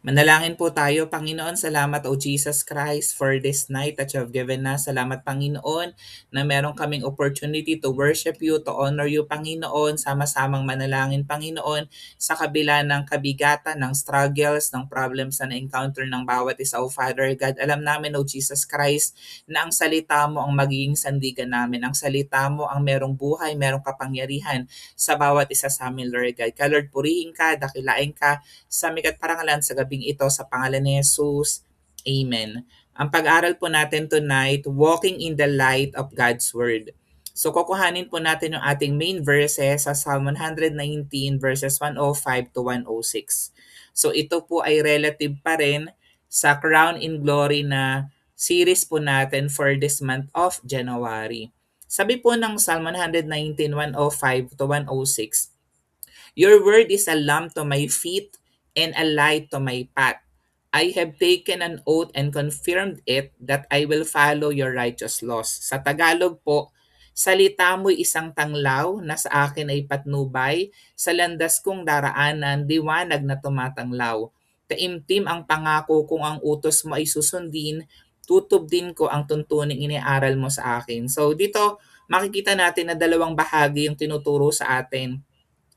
Manalangin po tayo. Panginoon, salamat o Jesus Christ for this night that you have given us. Salamat Panginoon na meron kaming opportunity to worship you, to honor you Panginoon. Sama-samang manalangin Panginoon sa kabila ng kabigatan, ng struggles, ng problems na na-encounter ng bawat isa. O Father God, alam namin o Jesus Christ na ang salita mo ang magiging sandigan namin. Ang salita mo ang merong buhay, merong kapangyarihan sa bawat isa sa amin, Lord God. Kaya Lord, purihin ka, dakilain ka, sa mikat parangalan sa gabing ito sa pangalan ni Jesus. Amen. Ang pag-aral po natin tonight, walking in the light of God's Word. So kukuhanin po natin yung ating main verses sa Psalm 119 verses 105 to 106. So ito po ay relative pa rin sa Crown in Glory na series po natin for this month of January. Sabi po ng Psalm 119, 105 to 106, Your word is a lamp to my feet and a light to my path. I have taken an oath and confirmed it that I will follow your righteous laws. Sa Tagalog po, salita mo'y isang tanglaw na sa akin ay patnubay, sa landas kong daraanan, liwanag na tumatanglaw. Taimtim ang pangako kung ang utos mo ay susundin, tutubdin ko ang tuntuning iniaral mo sa akin. So dito, makikita natin na dalawang bahagi yung tinuturo sa atin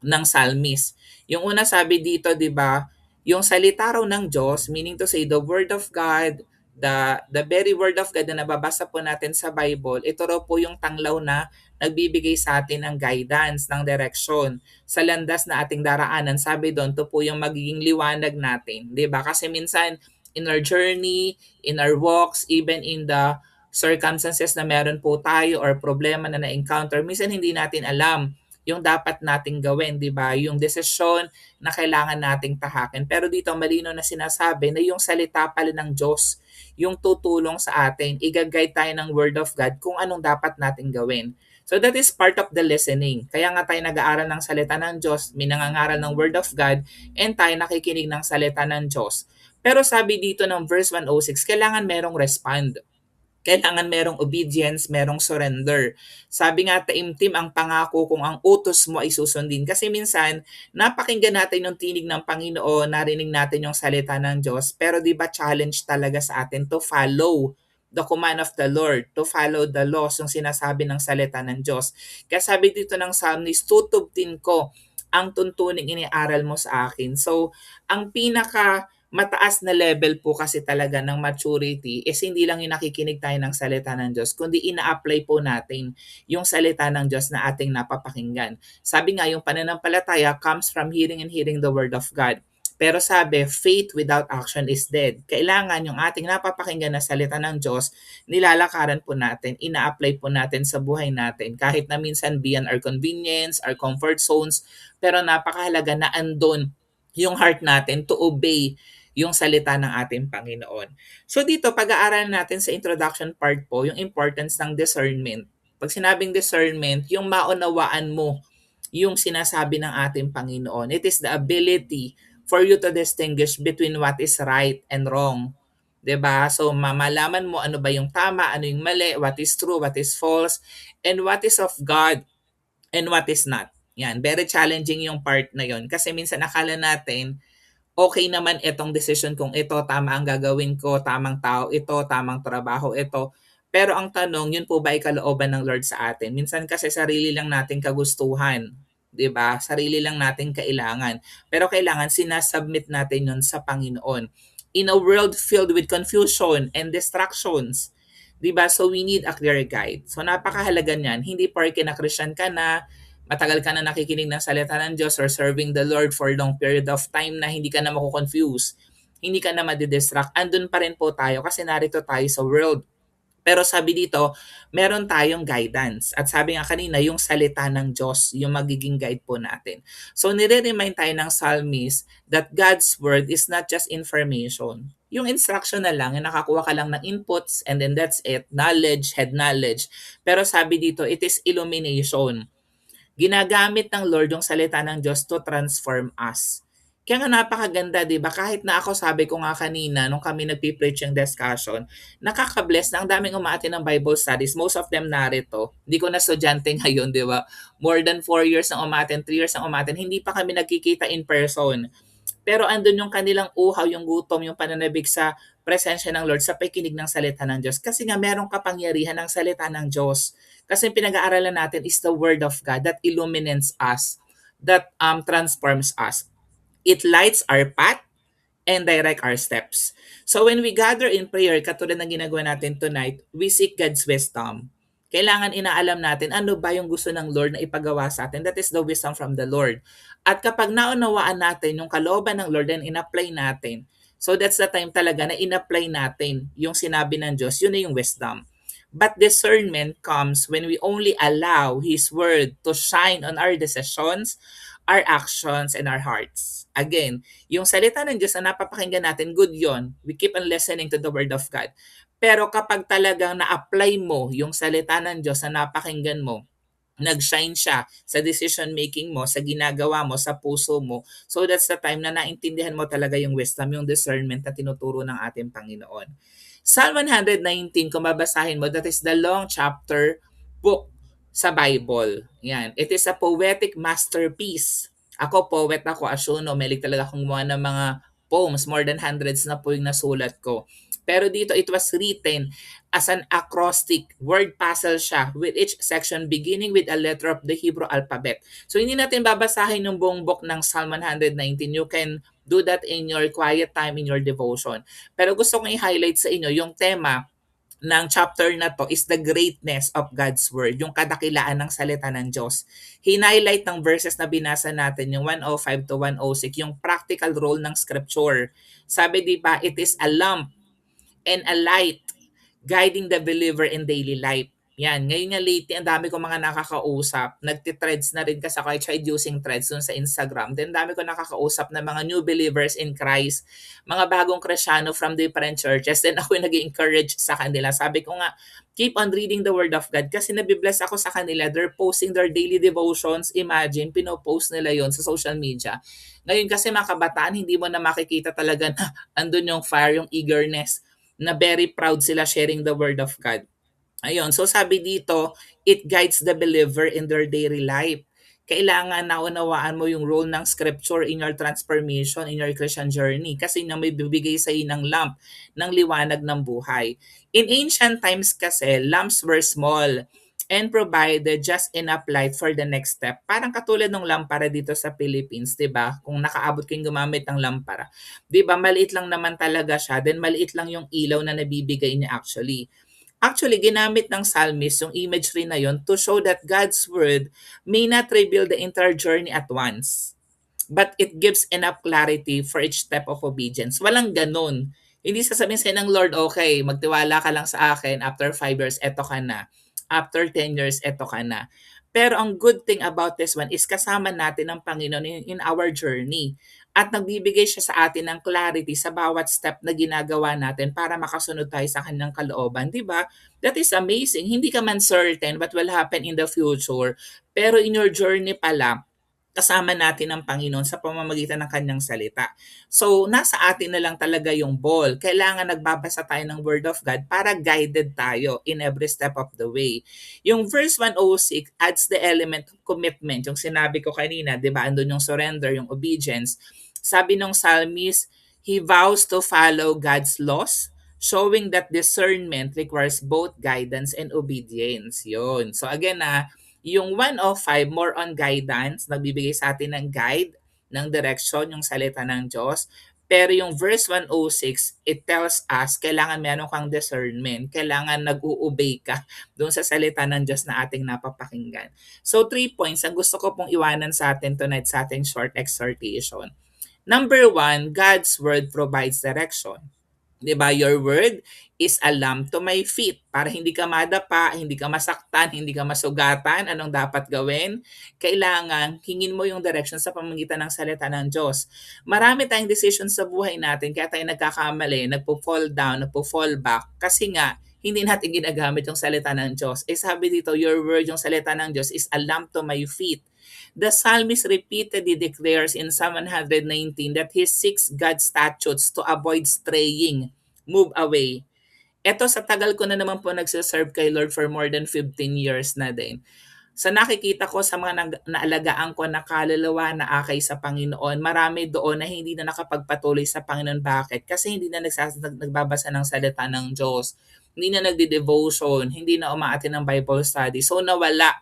ng psalmist. Yung una sabi dito, 'di ba, yung salita raw ng Diyos, meaning to say the word of God, the very word of God na nababasa po natin sa Bible, ito raw po yung tanglaw na nagbibigay sa atin ng guidance, ng direction sa landas na ating daraanan. Sabi doon, to po yung magiging liwanag natin, 'di ba? Kasi minsan in our journey, in our walks, even in the circumstances na meron po tayo or problema na na-encounter, minsan hindi natin alam yung dapat nating gawin, 'di ba? Yung desisyon na kailangan nating tahakin. Pero dito malino na sinasabi na yung salita pala ng Diyos yung tutulong sa atin. I-guide tayo ng Word of God kung anong dapat nating gawin. So that is part of the listening. Kaya nga tayo nag-aaral ng salita ng Diyos, minangangaral ng Word of God, and tayo nakikinig ng salita ng Diyos. Pero sabi dito ng verse 106, kailangan merong respond. Kailangan merong obedience, merong surrender. Sabi nga, taimtim ang pangako kung ang utos mo ay susundin. Kasi minsan, napakinggan natin yung tinig ng Panginoon, narinig natin yung salita ng Diyos, pero di ba challenge talaga sa atin to follow the command of the Lord, to follow the laws, yung sinasabi ng salita ng Diyos. Kaya sabi dito ng psalmist, tutubtin ko ang tuntuning iniaral mo sa akin. So, ang pinaka mataas na level po kasi talaga ng maturity is hindi lang yung nakikinig tayo ng salita ng Diyos, kundi ina-apply po natin yung salita ng Diyos na ating napapakinggan. Sabi nga, yung pananampalataya comes from hearing and hearing the Word of God. Pero sabi, faith without action is dead. Kailangan yung ating napapakinggan na salita ng Diyos, nilalakaran po natin, ina-apply po natin sa buhay natin. Kahit na minsan beyond our convenience, our comfort zones, pero napakahalaga na andun yung heart natin to obey yung salita ng ating Panginoon. So dito, pag-aaralan natin sa introduction part po, yung importance ng discernment. Pag sinabing discernment, yung maunawaan mo yung sinasabi ng ating Panginoon. It is the ability for you to distinguish between what is right and wrong. 'Di ba? So mamalaman mo ano ba yung tama, ano yung mali, what is true, what is false, and what is of God and what is not. Yan, very challenging yung part na yon kasi minsan akala natin okay naman itong decision kung ito, tama ang gagawin ko, tamang tao ito, tamang trabaho ito. Pero ang tanong, yun po ba ay kalooban ng Lord sa atin? Minsan kasi sarili lang nating kagustuhan, 'di ba? Sarili lang nating kailangan. Pero kailangan sinasubmit natin yun sa Panginoon. In a world filled with confusion and distractions, 'di ba? So we need a clear guide. So napakahalaga niyan. Hindi porke na Christian ka na, matagal ka na nakikinig ng salita ng Diyos or serving the Lord for long period of time na hindi ka na mako-confuse, hindi ka na madidistract, andun pa rin po tayo kasi narito tayo sa world. Pero sabi dito, meron tayong guidance. At sabi nga kanina, yung salita ng Diyos, yung magiging guide po natin. So nire-remind tayo ng psalmist that God's word is not just information. Yung instruction na lang, yung nakakuha ka lang ng inputs and then that's it, knowledge, head knowledge. Pero sabi dito, it is illumination. Ginagamit ng Lord yung salita ng Diyos to transform us. Kaya nga napakaganda, di ba? Kahit na ako, sabi ko nga kanina, nung kami nagpi-preach yung discussion, nakaka-bless na ang daming umaati ng Bible studies. Most of them narito. Hindi ko na estudyante ngayon, di ba? More than 4 years ang umatin, 3 years ang umatin. Hindi pa kami nagkikita in person. pero andun yung kanilang uhaw, yung gutom, yung pananabik sa presensya ng Lord sa pakikinig ng salita ng Diyos. Kasi nga merong kapangyarihan ng salita ng Diyos. Kasi yung pinag-aaralan natin is the Word of God that illuminates us, that transforms us. It lights our path and direct our steps. So when we gather in prayer, katulad ng ginagawa natin tonight, we seek God's wisdom. Kailangan inaalam natin ano ba yung gusto ng Lord na ipagawa sa atin. That is the wisdom from the Lord. At kapag naunawaan natin yung kalooban ng Lord and in-apply natin, so that's the time talaga na in-apply natin yung sinabi ng Diyos, yun na yung wisdom. But discernment comes when we only allow His Word to shine on our decisions, our actions, and our hearts. Again, yung salita ng Diyos na napapakinggan natin, good yon. We keep on listening to the Word of God. Pero kapag talagang na-apply mo yung salita ng Diyos na napakinggan mo, nag-shine siya sa decision making mo, sa ginagawa mo, sa puso mo. So that's the time na naintindihan mo talaga yung wisdom, yung discernment na tinuturo ng ating Panginoon. Psalm 119, kung babasahin mo, that is the long chapter book sa Bible. Yan. It is a poetic masterpiece. Ako, poet ako, asyuno, mahilig talaga akong gumawa ng mga poems. More than hundreds na po yung nasulat ko. Pero dito, it was written as an acrostic word puzzle siya with each section beginning with a letter of the Hebrew alphabet. So hindi natin babasahin yung buong book ng Psalm 119. You can do that in your quiet time, in your devotion. Pero gusto kong i-highlight sa inyo yung tema ng chapter na to is the greatness of God's Word, yung kadakilaan ng salita ng Diyos. Hinighlight ng verses na binasa natin, yung 105 to 106, yung practical role ng Scripture. Sabi di ba, it is a lamp and a light guiding the believer in daily life. Yan, ngayon nga lately, ang dami ko mga nakakausap. Nagti-threads na rin kasi ako. I tried using threads dun sa Instagram. Then dami ko nakakausap na mga new believers in Christ, mga bagong Kristiyano from different churches. Then ako yung nag-encourage sa kanila. Sabi ko nga, keep on reading the Word of God kasi nabibless ako sa kanila. They're posting their daily devotions. Imagine, pinopost nila yon sa social media. Ngayon kasi mga kabataan, hindi mo na makikita talaga na andun yung fire, yung eagerness na very proud sila sharing the Word of God. Ayun, so sabi dito, it guides the believer in their daily life. Kailangan naunawaan mo yung role ng scripture in your transformation, in your Christian journey. Kasi na may bibigay sa ng lamp, ng liwanag ng buhay. In ancient times kasi, lamps were small and provided just enough light for the next step. Parang katulad ng lampara dito sa Philippines, 'di ba? Kung nakaabot kayong gumamit ng lampara, 'di ba? Maliit lang naman talaga siya, then maliit lang yung ilaw na nabibigay niya actually. Actually, ginamit ng psalmist yung imagery na yon to show that God's word may not reveal the entire journey at once, but it gives enough clarity for each step of obedience. Walang ganun. Hindi sasabihin sa'yo ng Lord, okay, magtiwala ka lang sa akin, after 5 years, eto ka na. After 10 years, eto ka na. Pero ang good thing about this one is kasama natin ang Panginoon in our journey. At nagbibigay siya sa atin ng clarity sa bawat step na ginagawa natin para makasunod tayo sa kanyang kalooban. Di ba? That is amazing. Hindi ka man certain what will happen in the future. Pero in your journey pala, kasama natin ang Panginoon sa pamamagitan ng kanyang salita. So, nasa atin na lang talaga yung ball. Kailangan nagbabasa tayo ng Word of God para guided tayo in every step of the way. Yung verse 106 adds the element of commitment. Yung sinabi ko kanina, di ba? Andun yung surrender, yung obedience. Sabi ng psalmist, he vows to follow God's laws, showing that discernment requires both guidance and obedience. Yun. So again yung 105, more on guidance, nagbibigay sa atin ng guide, ng direction, yung salita ng Diyos. Pero yung verse 106, it tells us, kailangan meron kang discernment. Kailangan nag-uobey ka doon sa salita ng Diyos na ating napapakinggan. So 3 points ang gusto ko pong iwanan sa atin tonight sa ating short exhortation. Number 1, God's Word provides direction. 'Di ba? Your word is a lamp to my feet. Para hindi ka madapa, hindi ka masaktan, hindi ka masugatan, anong dapat gawin? Kailangan hingin mo yung direction sa pamamagitan ng salita ng Diyos. Marami tayong decisions sa buhay natin kaya tayo nagkakamali, nagpo-fall down, nagpo-fall back kasi nga hindi natin ginagamit yung salita ng Diyos. Eh sabi dito, your word, yung salita ng Diyos is a lamp to my feet. The psalmist repeatedly declares in Psalm 119 that he seeks God's statutes to avoid straying, move away. Eto sa tagal ko na naman po nagsiserve kay Lord for more than 15 years na din. Sa nakikita ko sa mga naalagaan ko na kaluluwa na akay sa Panginoon, marami doon na hindi na nakapagpatuloy sa Panginoon. Bakit? Kasi hindi na nagbabasa ng salita ng Diyos. Hindi na nagde-devotion, hindi na umaattend ng Bible study. So nawala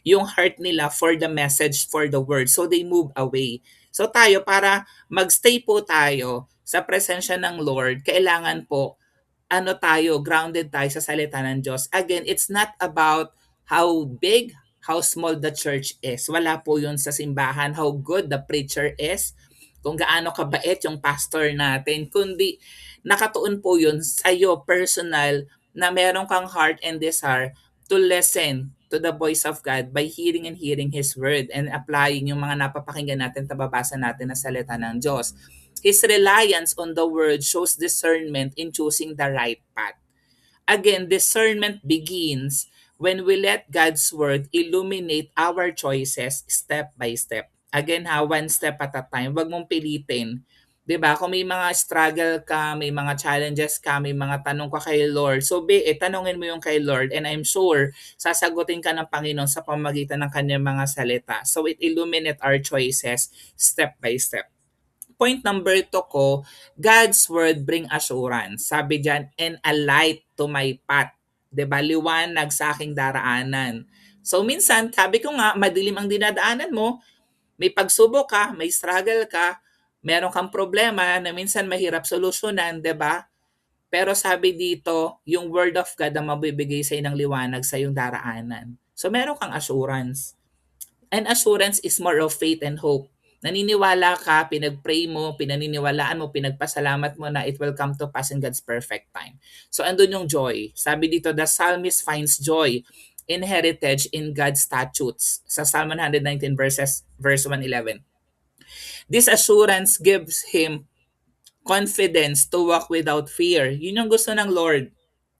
yung heart nila for the message, for the word. So they move away. So tayo, para magstay po tayo sa presensya ng Lord, kailangan po grounded tayo sa salita ng Diyos. Again, it's not about how big, how small the church is. Wala po yun sa simbahan, how good the preacher is, kung gaano kabait yung pastor natin, kundi nakatuon po yun sa iyo personal na meron kang heart and desire to listen to the voice of God by hearing and hearing His Word and applying yung mga napapakinggan natin, nababasa natin na salita ng Diyos. His reliance on the Word shows discernment in choosing the right path. Again, discernment begins when we let God's Word illuminate our choices step by step. Again ha, one step at a time. Huwag mong pilitin. 'Di ba? Kung may mga struggle ka, may mga challenges ka, may mga tanong ka kay Lord, so tanungin mo yung kay Lord and I'm sure sasagutin ka ng Panginoon sa pamamagitan ng kanyang mga salita. So it illuminate our choices step by step. Point number 2 ko, God's word bring assurance. Sabi diyan, and a light to my path. 'Di ba? Liwanag sa aking daraanan. So minsan, sabi ko nga, madilim ang dinadaanan mo, may pagsubok ka, may struggle ka, meron kang problema na minsan mahirap solusyonan, 'di ba? Pero sabi dito, yung word of God ang mabibigay sa ng liwanag sa iyong daraanan. So meron kang assurance. And assurance is more of faith and hope. Naniniwala ka, pinag-pray mo, pinaniniwalaan mo, pinagpasalamat mo na it will come to pass in God's perfect time. So andun yung joy. Sabi dito, the psalmist finds joy in heritage in God's statutes. Sa Psalm 119 verse 111. This assurance gives him confidence to walk without fear. Yun yung gusto ng Lord.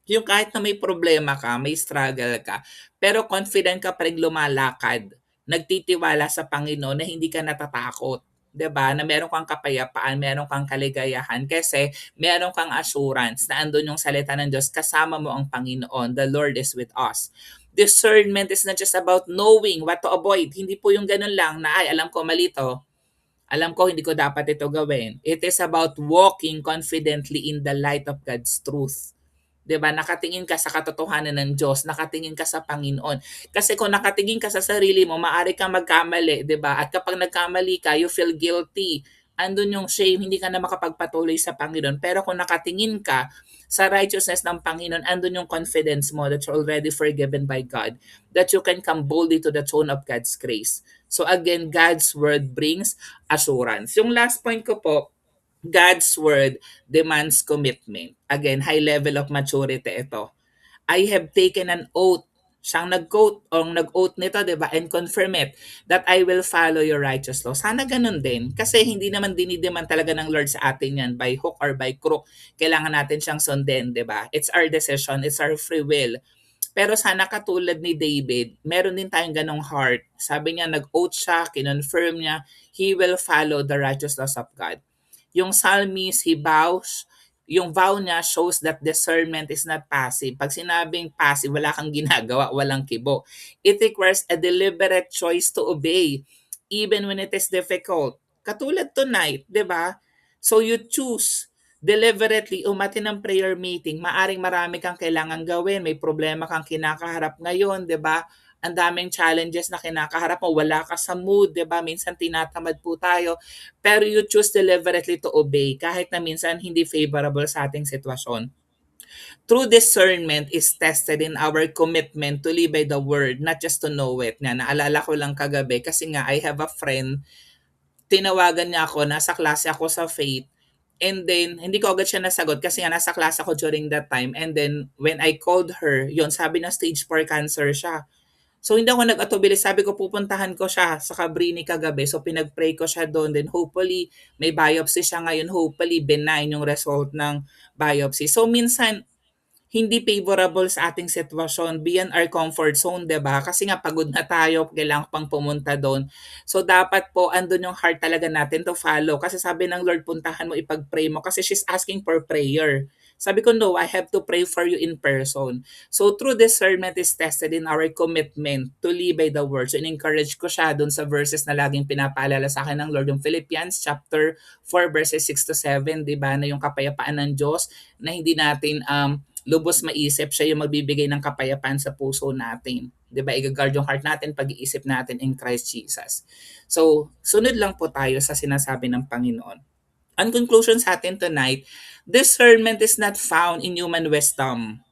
Yung kahit na may problema ka, may struggle ka, pero confident ka pa rin lumalakad. Nagtitiwala sa Panginoon na hindi ka natatakot. 'Di ba? Na meron kang kapayapaan, meron kang kaligayahan kasi meron kang assurance na andun yung salita ng Diyos, kasama mo ang Panginoon. The Lord is with us. Discernment is not just about knowing what to avoid. Hindi po yung ganun lang na, ay, alam ko mali to. Alam ko hindi ko dapat ito gawin. It is about walking confidently in the light of God's truth. 'Di ba? Nakatingin ka sa katotohanan ng Diyos, nakatingin ka sa Panginoon. Kasi kung nakatingin ka sa sarili mo, maaari kang magkamali, 'di ba? At kapag nagkamali ka, you feel guilty. Andun yung shame, hindi ka na makapagpatuloy sa Panginoon. Pero kung nakatingin ka sa righteousness ng Panginoon, andun yung confidence mo that you're already forgiven by God, that you can come boldly to the throne of God's grace. So again, God's word brings assurance. Yung last point ko po, God's word demands commitment. Again, high level of maturity ito. I have taken an oath. Siyang nag-quote o nag-oath nito, di ba? And confirm it that I will follow your righteous law. Sana ganun din. Kasi hindi naman dinideman talaga ng Lord sa atin yan by hook or by crook. Kailangan natin siyang sundin, di ba? It's our decision. It's our free will. Pero sana katulad ni David, meron din tayong ganong heart. Sabi niya, nag-oath siya, kinonfirm niya, he will follow the righteous laws of God. Yung psalmist, he vows, yung vow niya shows that discernment is not passive. Pag sinabing passive, wala kang ginagawa, walang kibo. It requires a deliberate choice to obey, even when it is difficult. Katulad tonight, di ba? So you choose deliberately umati ng prayer meeting. Maaring marami kang kailangan gawin. May problema kang kinakaharap ngayon, di ba? Ang daming challenges na kinakaharap mo, wala ka sa mood, 'di ba? Minsan tinatamad po tayo, pero you choose deliberately to obey kahit na minsan hindi favorable sa ating sitwasyon. True discernment is tested in our commitment to live by the word, not just to know it. Naalala ko lang kagabi kasi nga I have a friend, tinawagan niya ako, nasa klase ako sa faith. And then, hindi ko agad siya nasagot kasi nga nasa klase ako during that time. And then, when I called her, yon sabi na stage 4 cancer siya. So hindi ako nag-atubili. Sabi ko pupuntahan ko siya sa Cabrini kagabi. So pinag-pray ko siya doon. Then hopefully may biopsy siya ngayon. Hopefully benign yung result ng biopsy. So minsan hindi favorable sa ating sitwasyon, beyond our comfort zone, 'di ba? Kasi nga pagod na tayo, kailangan pang pumunta doon. So dapat po andun yung heart talaga natin to follow. Kasi sabi ng Lord, puntahan mo, ipag-pray mo kasi she's asking for prayer. Sabi ko, no, I have to pray for you in person. So true discernment is tested in our commitment to live by the word. So in-encourage ko siya dun sa verses na laging pinapaalala sa akin ng Lord, yung Philippians chapter 4 verses 6 to 7, di ba, na yung kapayapaan ng Diyos na hindi natin lubos maisip, siya yung magbibigay ng kapayapaan sa puso natin. 'Di ba? I-guard yung heart natin, pag-iisip natin in Christ Jesus. So, sunod lang po tayo sa sinasabi ng Panginoon. Ang conclusion sa atin tonight, discernment is not found in human wisdom.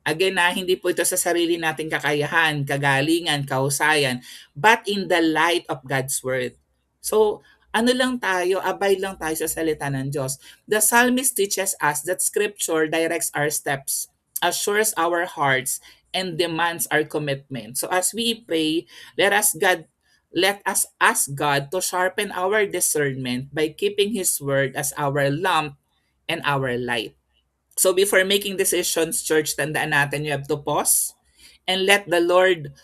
Again na, hindi po ito sa sarili nating kakayahan, kagalingan, kahusayan, but in the light of God's Word. So, ano lang tayo, abide lang tayo sa salita ng Diyos. The psalmist teaches us that Scripture directs our steps, assures our hearts, and demands our commitment. So as we pray, let us ask God to sharpen our discernment by keeping His Word as our lamp and our light. So before making decisions, church, tandaan natin you have to pause and let the Lord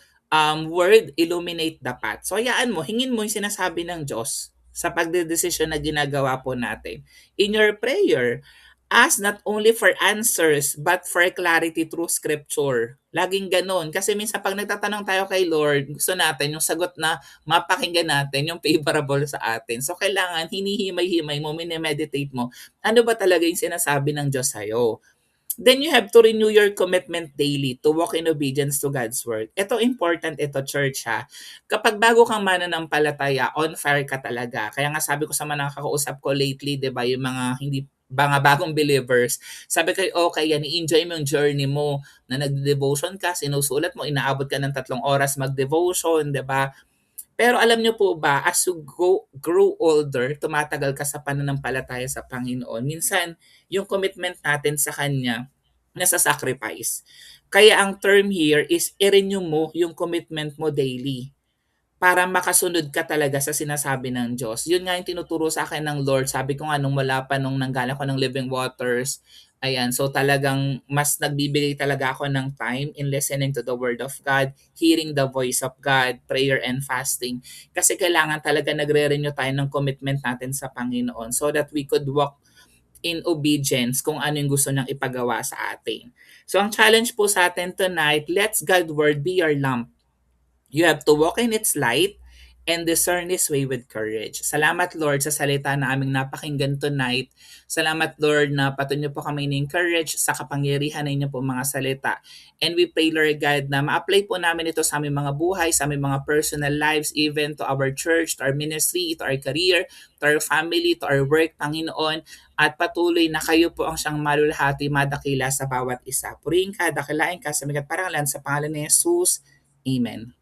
word illuminate the path. So hayaan mo, hingin mo yung sinasabi ng Diyos sa pagdedesisyon na ginagawa po natin. In your prayer, ask not only for answers but for clarity through scripture. Laging ganun. Kasi minsan pag nagtatanong tayo kay Lord, gusto natin yung sagot na mapakinggan natin, yung favorable sa atin. So kailangan hinihimay-himay mo, minemeditate mo, ano ba talaga yung sinasabi ng Diyos sa'yo. Then you have to renew your commitment daily to walk in obedience to God's word. Ito important ito, church ha. Kapag bago kang mananampalataya, on fire ka talaga. Kaya nga sabi ko sa mga nakakausap ko lately, 'di ba, yung mga hindi mga bagong believers, sabi ko, okay yan, i-enjoy mo yung journey mo na nag-devotion ka, sinusulat mo, inaabot ka ng 3 oras mag-devotion, 'di ba? Pero alam niyo po ba, as you grow older, tumatagal ka sa pananampalataya sa Panginoon, minsan yung commitment natin sa Kanya nasa sacrifice. Kaya ang term here is i-renew mo yung commitment mo daily para makasunod ka talaga sa sinasabi ng Diyos. Yun nga yung tinuturo sa akin ng Lord. Sabi ko nga nung mula pa nung nanggaling ko ng Living Waters, ayan, so talagang mas nagbibigay talaga ako ng time in listening to the Word of God, hearing the voice of God, prayer and fasting. Kasi kailangan talaga nagre-renew tayo ng commitment natin sa Panginoon so that we could walk in obedience kung ano yung gusto niyang ipagawa sa atin. So ang challenge po sa atin tonight, let's God's Word be your lamp. You have to walk in its light and discern His way with courage. Salamat Lord sa salita na aming napakinggan tonight. Salamat Lord na patuloy niyo po kami ni-encourage sa kapangyarihan ng inyo po mga salita. And we pray Lord God na ma-apply po namin ito sa aming mga buhay, sa aming mga personal lives, even to our church, to our ministry, to our career, to our family, to our work, Panginoon. At patuloy na kayo po ang siyang malulhati, madakila sa bawat isa. Purihin ka, dakilain ka sa mga parangalan sa pangalan ni Jesus. Amen.